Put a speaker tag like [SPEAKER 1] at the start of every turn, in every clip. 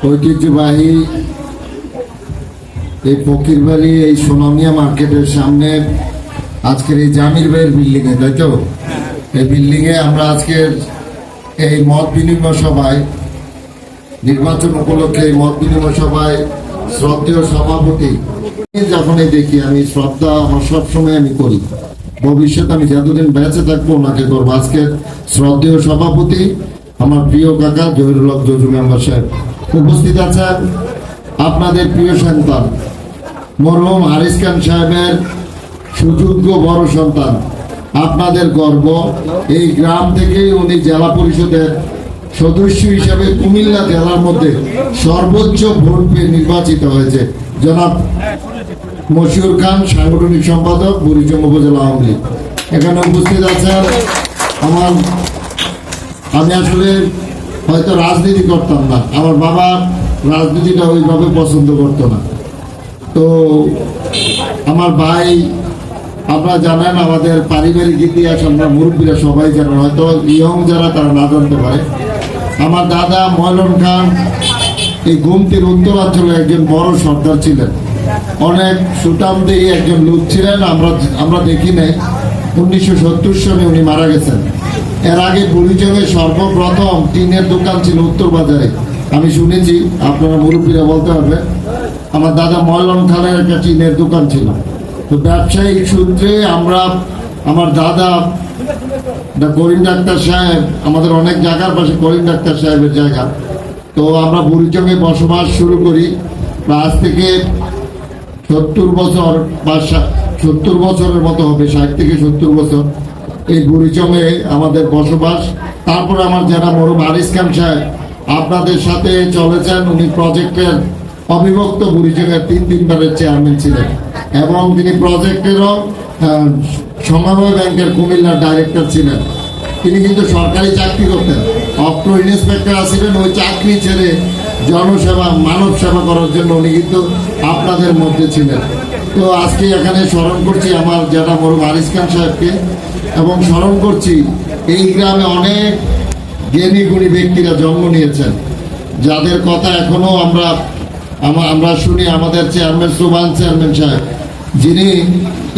[SPEAKER 1] ঐতিহ্যবাহী এই ফকিরবাড়ি এই সোনামিয়া মার্কেটের সামনে আজকের এই জামির ভাইয়ের বিল্ডিং এ, তাই তো? এই বিল্ডিং এ আমরা আজকের এই মত বিনিময় সভায়, নির্বাচন উপলক্ষে এই মত বিনিময় সভায় শ্রদ্ধেয় সভাপতি যখনই দেখি আমি শ্রদ্ধা আমার সবসময় আমি করি, ভবিষ্যতে আমি যতদিন বেঁচে থাকবো ওনাকে করবো। আজকের শ্রদ্ধেয় সভাপতি আমার প্রিয় কাকা জহিরুল হক জজু মেম্বার সাহেব উপস্থিত আছেন। আপনাদের প্রিয় সন্তান মরহুম হারিস খান সাহেবের সুযোগ্য বড় সন্তান, আপনাদের গর্ব। এই গ্রাম থেকে উনি জেলা পরিষদের সদস্য হিসেবে কুমিল্লা জেলার মধ্যে সর্বোচ্চ ভোট পেয়ে নির্বাচিত হয়েছে জনাব মশিউর খান, সাংগঠনিক সম্পাদক বুড়িচং উপজেলা আওয়ামী লীগ। এখানে উপস্থিত আছেন আমি আসলে হয়তো রাজনীতি করতাম না, আমার বাবা রাজনীতিটা ওইভাবে পছন্দ করতো না। তো আমার ভাই, আপনারা জানেন আমাদের পারিবারিক ইতিহাস, আমরা মুরব্বীরা সবাই জানেন, হয়তো ইয়ং যারা তারা না জানতে পারে। আমার দাদা ময়লন খান এই গুমতির উত্তরাঞ্চলে একজন বড় সর্দার ছিলেন, অনেক সুটামদেহী একজন লোক ছিলেন। আমরা দেখি নাই 1970 সালে উনি মারা গেছেন। এর আগে বুড়িচংয়ে সর্বপ্রথম টিনের দোকান ছিল উত্তর বাজারে, আমি শুনেছি, আপনারা মুরব্বীরা বলতে পারবেন। আমার দাদা ময়লন খানের একটা টিনের দোকান ছিল। তো ব্যবসায়িক সূত্রে আমার দাদা করিম ডাক্তার সাহেব, আমাদের অনেক জায়গার পাশে করিম ডাক্তার সাহেবের জায়গা, তো আমরা বুড়িচংয়ে বসবাস শুরু করি। আজ থেকে 70 বছর বা 70 বছরের মতো হবে, 60 থেকে 70 বছর এই বুড়িচংয়ে আমাদের বসবাস। তারপরে আমার যারা মরহুম হারিস খান সাহেব আপনাদের সাথে চলেছেন, উনি প্রজেক্টের অবিভক্ত বুড়িচংয়ের 3 চেয়ারম্যান ছিলেন এবং তিনি প্রজেক্টেরও সমবায় ব্যাংকের কুমিল্লার ডাইরেক্টর ছিলেন। তিনি কিন্তু সরকারি চাকরি করতেন, অপ্টো ইন্সপেক্টর ছিলেন। ওই চাকরি ছেড়ে জনসেবা, মানব সেবা করার জন্য উনি কিন্তু আপনাদের মধ্যে ছিলেন। তো আজকে এখানে স্মরণ করছি আমার যারা মরহুম হারিস খান সাহেবকে, এবং স্মরণ করছি এই গ্রামে অনেক জ্ঞানী গুণী ব্যক্তিরা জন্ম নিয়েছেন, যাদের কথা এখনো আমরা শুনি। আমাদের চেয়ারম্যান সুবান চেয়ারম্যান সাহেব, যিনি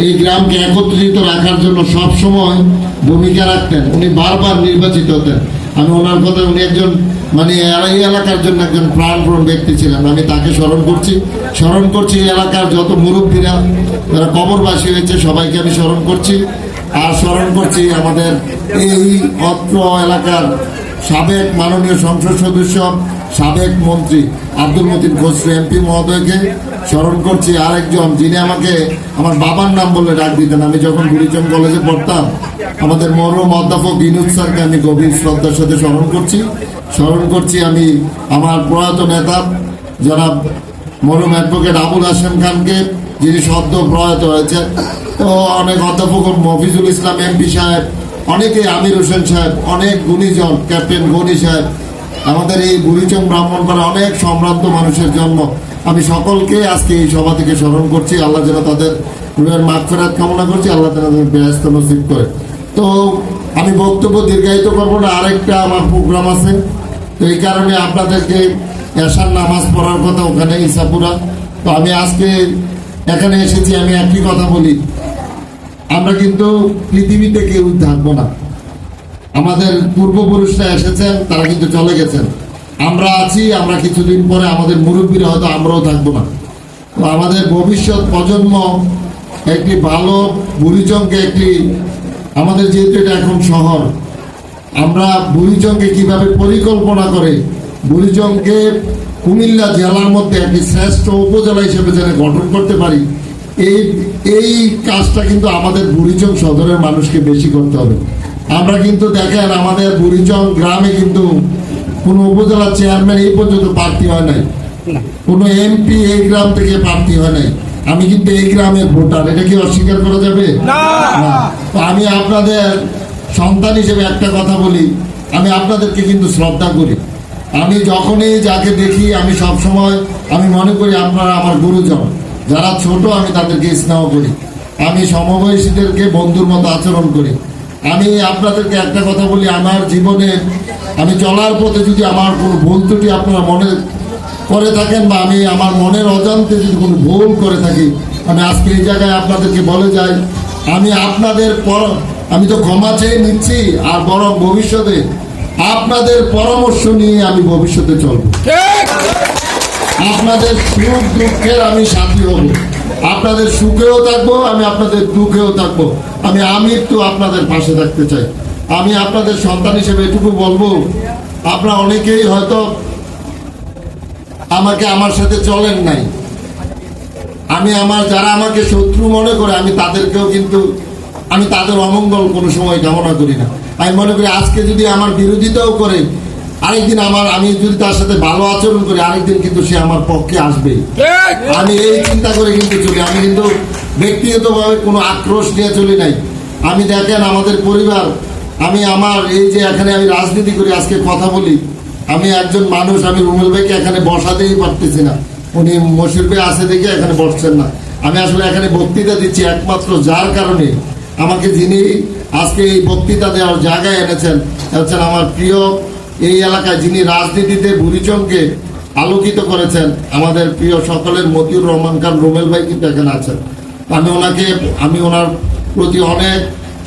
[SPEAKER 1] এই গ্রামকে একত্রিত রাখার জন্য সব সময় ভূমিকা রাখতেন, উনি বারবার নির্বাচিত হতেন। আমি ওনার কথা, উনি একজন এই এলাকার জন্য একজন প্রাণপ্রণ ব্যক্তি ছিলেন। আমি তাকে স্মরণ করছি এই এলাকার যত মুরব্বীরা যারা কবরবাসী হয়েছে সবাইকে আমি স্মরণ করছি। আর স্মরণ করছি আমাদের এই অত্র এলাকার সাবেক মাননীয় সংসদ সদস্য, সাবেক মন্ত্রী আব্দুল মতিন খসরু এমপি মহোদয়কে স্মরণ করছি। আরেকজন যিনি আমাকে আমার বাবার নাম বলে ডাক দিতেন, আমি যখন বুড়িচং কলেজে পড়তাম, আমাদের মরহুম অধ্যাপক বিনোদ স্যারকে আমি গভীর শ্রদ্ধার সাথে স্মরণ করছি। আমি আমার প্রয়াত নেতা যারা মরহুম অ্যাডভোকেট আবুল হাশেম খানকে, যিনি সদ্য প্রয়াত হয়েছে। তো অনেক অধ্যাপক মফিজুল ইসলাম এমপি সাহেব, অনেকে, আমির হোসেন সাহেব, অনেক গুণীজন, ক্যাপ্টেন গনি সাহেব, আমাদের এই বুড়িচং ব্রাহ্মণপাড়া অনেক সম্ভ্রান্ত মানুষের জন্ম। আমি সকলকে আজকে এই সভা থেকে স্মরণ করছি। আল্লাহ যেন তাদের রুহের মাগফিরাত কামনা করছি, আল্লাহ যেন তাদের বেহেশত নসিব করে। তো আমি বক্তব্য দীর্ঘায়িত করবো না, আরেকটা আমার প্রোগ্রাম আছে। তো এই কারণে আপনাদেরকে এশার নামাজ পড়ার কথা ওখানে ইসাপুরা। তো আমি আজকে এখানে এসেছি, আমি একই কথা বলি, আমরা কিন্তু পৃথিবীতে কেউ থাকবো না। আমাদের পূর্বপুরুষরা এসেছেন, তারা কিন্তু চলে গেছেন, আমরা আছি। আমরা কিছুদিন পরে আমাদের মুরব্বীরা হয়তো আমরাও থাকবো না। তো আমাদের ভবিষ্যৎ প্রজন্ম একটি ভালো বুড়িচংকে আমাদের যেহেতু এটা এখন শহর, আমরা বুড়িচংকে কিভাবে পরিকল্পনা করে বুড়িচংকে কুমিল্লা জেলার মধ্যে একটি শ্রেষ্ঠ উপজেলা হিসেবে যেন গঠন করতে পারি, এই কাজটা কিন্তু আমাদের বুড়িচং সদরের মানুষকে বেশি করতে হবে। আমরা কিন্তু দেখেন আমাদের বুড়িচং গ্রামে কিন্তু কোনো উপজেলা চেয়ারম্যান এই পর্যন্ত প্রার্থী হয় নাই, কোনো এমপি এই গ্রাম থেকে প্রার্থী হয় নাই। আমি কিন্তু এই গ্রামের ভোটার, এটা কি অস্বীকার করা যাবে? না। তো আমি আপনাদের সন্তান হিসেবে একটা কথা বলি, আমি আপনাদেরকে কিন্তু শ্রদ্ধা করি। আমি যখনই যাকে দেখি আমি সবসময় মনে করি আপনারা আমার গুরুজন, যারা ছোট আমি তাদেরকে স্নেহ করি, আমি সমবয়সীদেরকে বন্ধুর মতো আচরণ করি। আমি আপনাদেরকে একটা কথা বলি, আমার জীবনে আমি চলার পথে যদি আমার কোনো ভুল ত্রুটি আপনারা মনে করে থাকেন বা আমি আমার মনের অজান্তে যদি কোনো ভুল করে থাকি, আমি আজকে এই জায়গায় আপনাদেরকে বলে যাই, আমি আপনাদের আমি তো ক্ষমা চেয়ে নিচ্ছি, আর বরং ভবিষ্যতে আপনাদের পরামর্শ নিয়ে আমি ভবিষ্যতে চলব। আপনাদের সুখ দুঃখের আমি সাথী হব, আপনাদের সুখেও থাকবো, আমি আপনাদের দুঃখেও থাকবো। আমি একটু আপনাদের পাশে থাকতে চাই। আমি আপনাদের সন্তান হিসেবে এটুকু বলবো, আপনারা অনেকেই হয়তো আমার সাথে চলেন নাই। আমি যারা আমাকে শত্রু মনে করে, আমি তাদেরকেও কিন্তু আমি তাদের অমঙ্গল কোনো সময় কামনা করি না। আমি মনে করি আজকে যদি আমার বিরোধিতাও করে, আরেকদিন আমি যদি তার সাথে ভালো আচরণ করি, আরেকদিন কিন্তু সে আমার পক্ষে আসবে। আমি এই চিন্তা করে কিন্তু চলি। আমি কিন্তু ব্যক্তিগতভাবে কোনো আক্রোশ নিয়ে চলি নাই। আমি দেখেন আমাদের পরিবার, আমার এই যে এখানে আমি রাজনীতি করি, আজকে কথা বলি, আমি একজন মানুষ, আমি রুমেল ভাইকে এখানে বসাতেই পারতেছি না। উনি মশির ভাই আছে দেখে এখানে বসছেন না। আমি আসলে এখানে বক্তৃতা দিচ্ছি একমাত্র যার কারণে আমাকে যিনি আজকে এই বক্তৃতা দেওয়ার জায়গায় এনেছেন হচ্ছেন আমার প্রিয়, এই এলাকায় যিনি রাজনীতিতে বুড়িচংকে আলোকিত করেছেন, আমাদের প্রিয় সকলের মতিউর রহমান খান রুমেল ভাই কিন্তু এখানে আছেন। আমি ওনার প্রতি অনেক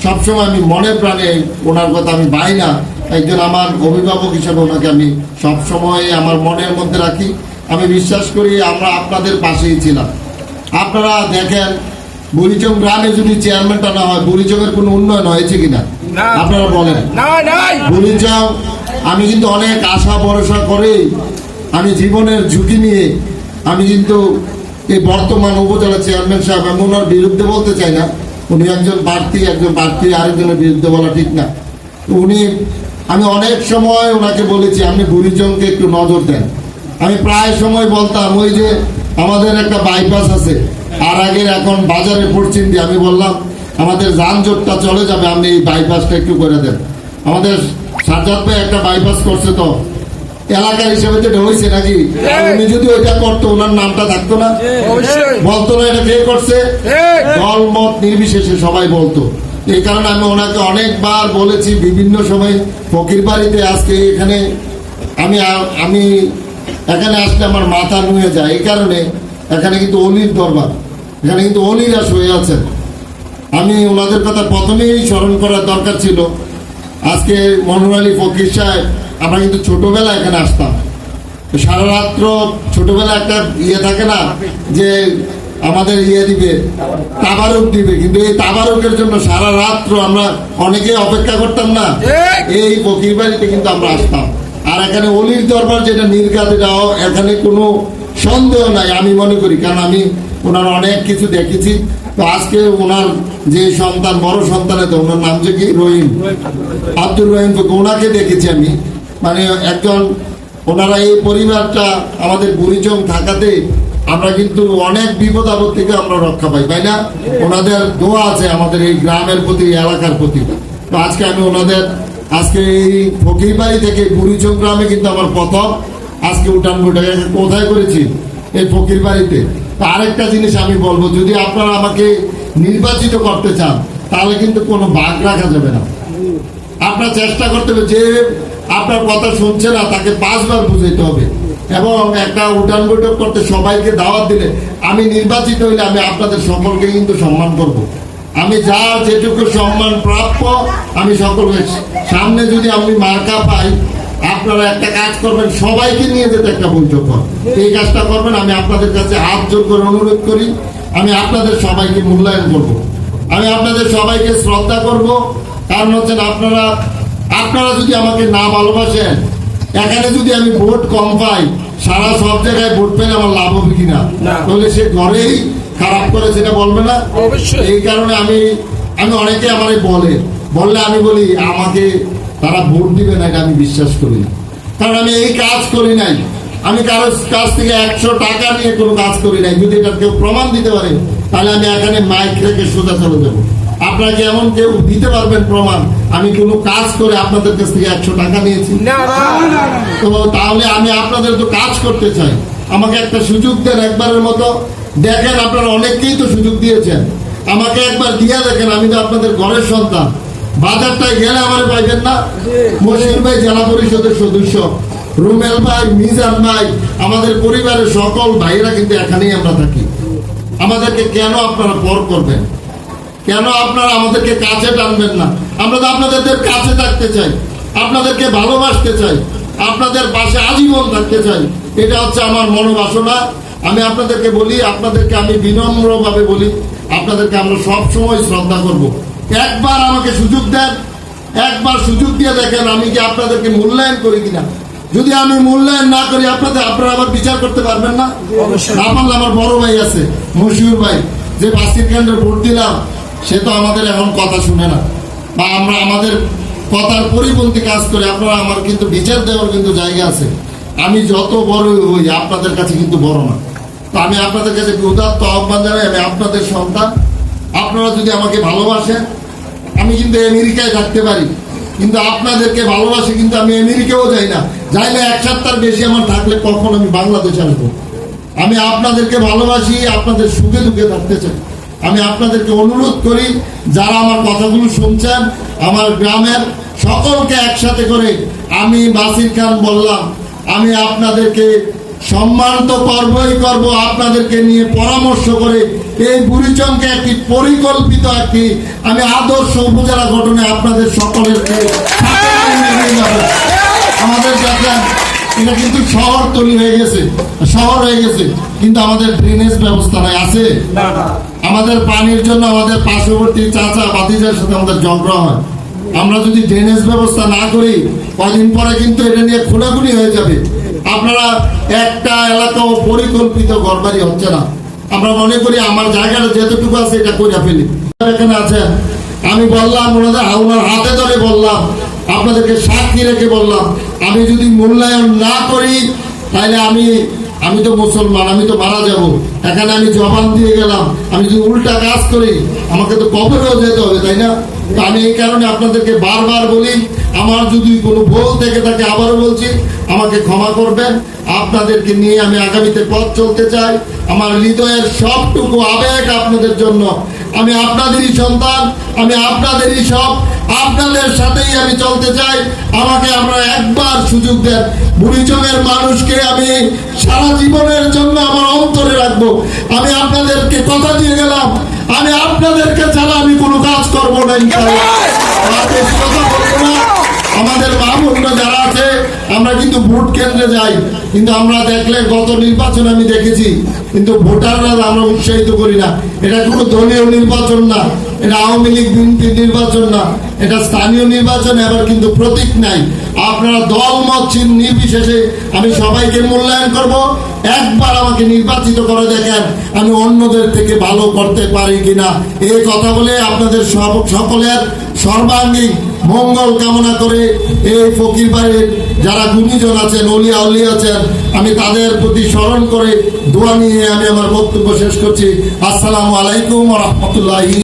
[SPEAKER 1] সবসময় আমি মনে প্রাণে ওনার কথা আমি পাই না। একজন আমার অভিভাবক হিসেবে ওনাকে আমি সবসময় আমার মনের মধ্যে রাখি। আমি বিশ্বাস করি আমরা আপনাদের পাশেই ছিলাম। আপনারা দেখেন বুড়িচং গ্রামে যদি চেয়ারম্যানটা না হয়, বুড়িচংয়ের কোনো উন্নয়ন হয়েছে কিনা আপনারা বলেন? বুড়িচং আমি কিন্তু অনেক আশা ভরসা করে আমি জীবনের ঝুঁকি নিয়ে আমি কিন্তু এই বর্তমান উপজেলা চেয়ারম্যান সাহেব, আমি ওনার বিরুদ্ধে বলতে চাই না, উনি একজন প্রার্থী আরেকজনের বিরুদ্ধে বলা ঠিক না। আমি অনেক সময় ওনাকে বলেছি আপনি বুড়িচংকে একটু নজর দেন। আমি প্রায় সময় বলতাম ওই যে আমাদের একটা বাইপাস আছে আর আগের, এখন বাজারে পশ্চিম দিয়ে, আমি বললাম আমাদের যানজটটা চলে যাবে, আপনি এই বাইপাসটা একটু করে দেন। আমাদের সাজ্জাদ ভাই একটা বাইপাস করছে, তো এলাকার হিসেবে তো হয়েছে নাকি? উনি যদি ওইটা করতো ওনার নামটা থাকতো না, বলতো না এটা কে করছে, দল মত নির্বিশেষে সবাই বলতো। এই কারণে আমি ওনাকে অনেকবার বলেছি বিভিন্ন সময়। ফকির বাড়িতে আজকে এখানে আমি এখানে আসলে আমার মাথা নুয়ে যায়, এই কারণে এখানে কিন্তু অলির দরবার, এখানে কিন্তু অলিরা শুয়ে আছেন। আমি ওনাদের কথা প্রথমেই স্মরণ করার দরকার ছিল। আজকে মনোর আলী ফকির সাহেব, আমরা কিন্তু ছোটবেলা এখানে আসতাম, সারা রাত্র ছোটবেলা একটা থাকে না যে আমাদের দিবে, তাবারুক দিবে, কিন্তু এই তাবারুকের জন্য সারা রাত্র আমরা অনেকে অপেক্ষা করতাম না, এই ফকির বাড়িতে কিন্তু আমরা আসতাম। আর এখানে অলির দরবার যেটা নির্ঘাত, এটাও এখানে কোনো সন্দেহ নাই আমি মনে করি, কারণ আমি ওনার অনেক কিছু দেখেছি। তো আজকে ওনার যে সন্তান, বড় সন্তানের, তো ওনার নাম যে কি রহিম, আব্দুর রহিম, ওনাকে দেখেছি আমি। মানে একজন, ওনারা এই পরিবারটা আমাদের বুড়িচং থাকাতে আমরা কিন্তু অনেক বিপদ আপদ থেকে আমরা রক্ষা পাই, তাই না? ওনাদের দোয়া আছে আমাদের এই গ্রামের প্রতি, এলাকার প্রতি। তো আজকে আমি ওনাদের আজকে এই ফকির বাড়ি থেকে বুড়িচং গ্রামে কিন্তু আমার প্রথম আজকে উঠান বৈঠক কোথায় করেছি, এই ফকির বাড়িতে। তো আরেকটা জিনিস আমি বলবো, যদি আপনারা আমাকে নির্বাচিত করতে চান তাহলে কিন্তু কোনো ভাগ রাখা যাবে না। আপনার চেষ্টা করতে হবে, যে আপনার কথা শুনছে না তাকে 5 বার বুঝাইতে হবে। এবং একটা উঠান বৈঠক করতে সবাইকে দাওয়াত দিলে, আমি নির্বাচিত হইলে আমি আপনাদের সকলকে কিন্তু সম্মান করব। আমি যার যেটুকু সম্মান প্রাপ্য আমি সকলকে, সামনে যদি আমি মার্কা পাই, আপনারা একটা কাজ করবেন, সবাইকে নিয়ে যেতে একটা বৈঠক করেন, এই কাজটা করবেন। আমি আপনাদের কাছে হাত জোর করে অনুরোধ করি, আমি আপনাদের সবাইকে মূল্যায়ন করব, আমি আপনাদের সবাইকে শ্রদ্ধা করব। কারণ হচ্ছেন আপনারা যদি আমাকে না ভালোবাসেন, এখানে যদি আমি ভোট কম পাই, সারা সব জায়গায় ভোট পেলে আমার লাভ হবে কিনা, তাহলে সে ঘরেই খারাপ করে সেটা বলবে না। এই কারণে আমি অনেকে আমারে বললে আমি বলি আমাকে তারা ভোট দিবে না, এটা আমি বিশ্বাস করি না। কারণ আমি এই কাজ করি নাই, আমি কারোর কাছ থেকে 100 টাকা নিয়ে কোনো কাজ করি নাই। যদি এটা কেউ প্রমাণ দিতে পারে তাহলে আমি এখানে মাইক রেখে সোজা চলে যাবো। আপনারা কি এমন কেউ দিতে পারবেন প্রমাণ আমি কোনো কাজ করে আপনাদের কাছ থেকে 100 টাকা নিয়েছি? তো তাহলে আমি আপনাদের তো কাজ করতে চাই, আমাকে একটা সুযোগ দেন একবারের মতো। দেখেন আপনারা অনেককেই তো সুযোগ দিয়েছেন, আমাকে একবার দিয়া দেখেন, আমি তো আপনাদের ঘরের সন্তান। বাজারটায় গেলে আমার পাইবেন না। মশিউর ভাই জেলা পরিষদের সদস্য, রুমেল ভাই, মিজান ভাই, আমাদের পরিবারের সকল ভাইরা কিন্তু এখানেই আমরা থাকি। আমাদেরকে কেন আপনারা পর করবেন? কেন আপনারা আমাদেরকে কাছে টানবেন না? আমরা তো আপনাদের কাছে থাকতে চাই, আপনাদেরকে ভালোবাসতে চাই, আপনাদের পাশে আজীবন থাকতে চাই। এটা হচ্ছে আমার মনোবাসনা। আমি আপনাদেরকে বলি, আপনাদেরকে আমি বিনম্রভাবে বলি, আপনাদেরকে আমরা সব সময় শ্রদ্ধা করব। একবার আমাকে সুযোগ দেন, একবার সুযোগ দিয়ে দেখেন আমি কি আপনাদেরকে মূল্যায়ন করি কিনা। যদি আমি মূল্যায়ন না করি আপনারা আবার বিচার করতে পারবেন না। না পারলে আমার বড় ভাই আছে মশিউর ভাই, যে বাসির কেন্দ্রে ভোট দিলাম, সে তো আমাদের এখন কথা শুনে না, বা আমরা আমাদের কথার পরিপন্থী কাজ করে। আপনারা আমার কিন্তু বিচার দেওয়ার কিন্তু জায়গা আছে। আমি যত বড় হই আপনাদের কাছে কিন্তু বড় না। তো আমি আপনাদের কাছে উদাত্ত আহ্বান জানাই, আমি আপনাদের সন্তান। আপনারা যদি আমাকে ভালোবাসেন, আমি কিন্তু আমেরিকায় থাকতে পারি, কিন্তু আপনাদেরকে ভালোবাসি কিন্তু আমি আমেরিকাও যাই না। যাইলে 1 সপ্তাহ বেশি আমার থাকলে কখন আমি বাংলাদেশে আসবো। আমি আপনাদেরকে ভালোবাসি, আপনাদের সুখে দুঃখে থাকতে চাই। আমি আপনাদেরকে অনুরোধ করি, যারা আমার কথাগুলো শুনছেন, আমার গ্রামের সকলকে একসাথে করে আমি বাসির খান বললাম, আমি আপনাদেরকে সম্মান তো করবই করব, আপনাদেরকে নিয়ে পরামর্শ করে এই বুড়িচংকে একটি পরিকল্পিত একটি আমি আদর্শ উপজেলা গঠনে আপনাদের সকলেরকে আমাদের দেখেন এটা কিন্তু শহর তৈরি হয়ে গেছে, শহর হয়ে গেছে, কিন্তু আমাদের ড্রেনেজ ব্যবস্থা নাই। আছে আমাদের পানির জন্য আমাদের পার্শ্ববর্তী চাচা ভাতিজার সাথে আমাদের ঝগড়া হয়। আমরা যদি ড্রেনেজ ব্যবস্থা না করি, কদিন পরে কিন্তু এটা নিয়ে খুনাখুনি হয়ে যাবে। আপনারা একটা এলাকা পরিকল্পিত ঘরবাড়ি হচ্ছে না। আমরা মনে করি আমার জায়গাটা যেতটুকু আছে এটা করে ফেলি। এখানে আছেন, আমি বললাম ওনার হাতে ধরে বললাম, আপনাদেরকে সাক্ষী রেখে বললাম, আমি যদি মূল্যায়ন না করি তাহলে আমি তো মুসলমান, আমি তো মারা যাব। এখানে আমি জবান দিয়ে গেলাম, আমি যদি উল্টা কাজ করি আমাকে তো কবরেও যেতে হবে, তাই না? তো আমি এই কারণে আপনাদেরকে বারবার বলি, আমার যদি কোনো ভুল থেকে থাকে আবারও বলছি, আমাকে ক্ষমা করবেন। আপনাদেরকে নিয়ে আমি আগামীতে পথ চলতে চাই। আমার হৃদয়ের সবটুকু আবেগ আপনাদের জন্য। আমি আপনাদেরই সন্তান, আমি আপনাদেরই সব, আপনাদের সাথেই আমি চলতে চাই। আমাকে আপনারা একবার সুযোগ দেন। বুড়িচংয়ের মানুষকে আমি সারা জীবনের জন্য আমার অন্তরে রাখবো। আমি আপনাদেরকে কথা দিয়ে গেলাম, আমি আপনাদেরকে ছাড়া আমি কোনো কাজ করবো না, ইনশাআল্লাহ। কথা বলবো না। আমাদের মা বোনরা যারা আছে, আমরা কিন্তু ভোট কেন্দ্রে যাই, কিন্তু আমরা দেখলে গত নির্বাচন আমি দেখেছি, কিন্তু ভোটাররা আমরা উৎসাহিত করি না। এটা কোনো দলীয় নির্বাচন না, এটা আওয়ামী লীগ বিএনপির নির্বাচন না, এটা স্থানীয় নির্বাচন। এবার কিন্তু প্রতীক নাই। আপনারা দল মত নির্বিশেষে আমি সবাইকে মূল্যায়ন করব। একবার আমাকে নির্বাচিত করে দেখেন আমি অন্যদের থেকে ভালো করতে পারি কিনা। এই কথা বলে আপনাদের সকলের সর্বাঙ্গীন মঙ্গল কামনা করে এই ফকির বাড়ির যারা গুণীজন আছেন, অলিয়া অলি আছেন, আমি তাদের প্রতি স্মরণ করে দোয়া নিয়ে আমি আমার বক্তব্য শেষ করছি। আসসালামু আলাইকুম ওয়া রাহমাতুল্লাহি।